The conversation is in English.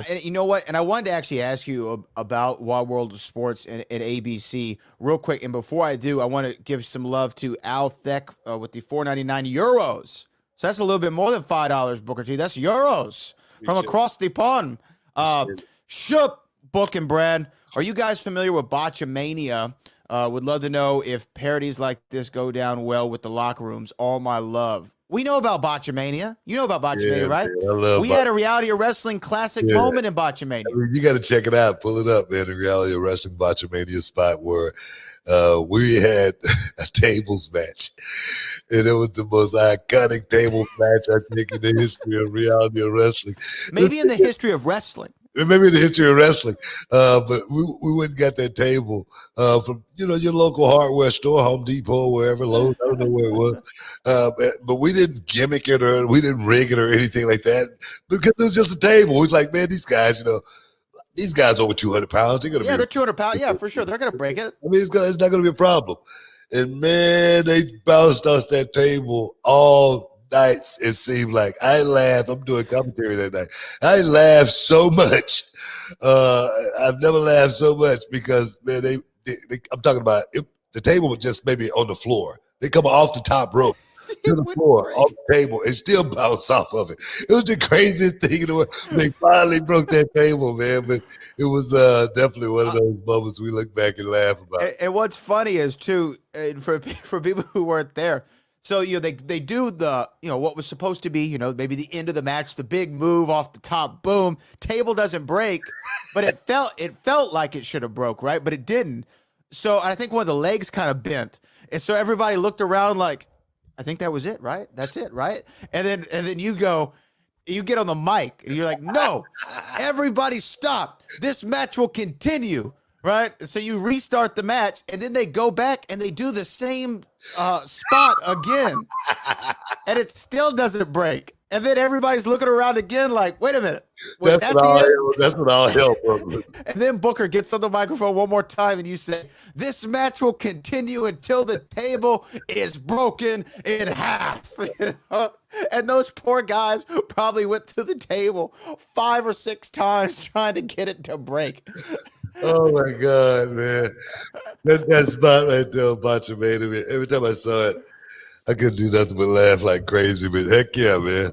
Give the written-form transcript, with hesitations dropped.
And you know what? And I wanted to actually ask you about Wild World of Sports and ABC real quick. And before I do, I want to give some love to Al Thek with the 4.99 euros. So that's a little bit more than $5, Booker T. That's euros from Appreciate across the pond. it. Shup, Book and Brad, are you guys familiar with Botchamania? Would love to know if parodies like this go down well with the locker rooms. All my love. We know about Botchamania. You know about Botchamania, Yeah, right? man, I love We had a reality of wrestling classic Yeah. moment in Botchamania. I mean, you got to check it out. Pull it up, man. The reality of wrestling Botchamania spot where we had a tables match, and it was the most iconic tables match I think in the history of reality of wrestling. Maybe in the history of wrestling. Maybe in the history of wrestling, but we went and got that table from your local hardware store, Home Depot, wherever, Lowe's, I don't know where it was, but we didn't gimmick it or we didn't rig it or anything like that because it was just a table. We was like, man, these guys, over 200 pounds, They're 200 pounds. Yeah, for sure, they're gonna break it. I mean, it's not gonna be a problem. And man, they bounced off that table all nights. It seemed like I laughed. I'm doing commentary that night. I laughed so much. I've never laughed so much because man, I'm talking about the table was just maybe on the floor. They come off the top rope to the floor, off the table, and still bounce off of it. It was the craziest thing in the world. They finally broke that table, man. But it was definitely one of those moments we look back and laugh about. And what's funny is too, for people who weren't there. So they do the what was supposed to be maybe the end of the match, the big move off the top, boom, table doesn't break, but it felt like it should have broke, right? But it didn't. So I think one of the legs kind of bent, and so everybody looked around like, I think that was it, right? That's it, right? And then you get on the mic and you're like, no, everybody stop. This match will continue. Right, so you restart the match, and then they go back and they do the same spot again, and it still doesn't break. And then everybody's looking around again, like, "Wait a minute, was that the end?" That's what all hell broke. And then Booker gets on the microphone one more time, and you say, "This match will continue until the table is broken in half." And those poor guys probably went to the table 5 or 6 times trying to get it to break. Oh my God, man. That spot right there, Botchamania. Every time I saw it, I couldn't do nothing but laugh like crazy. But heck yeah, man.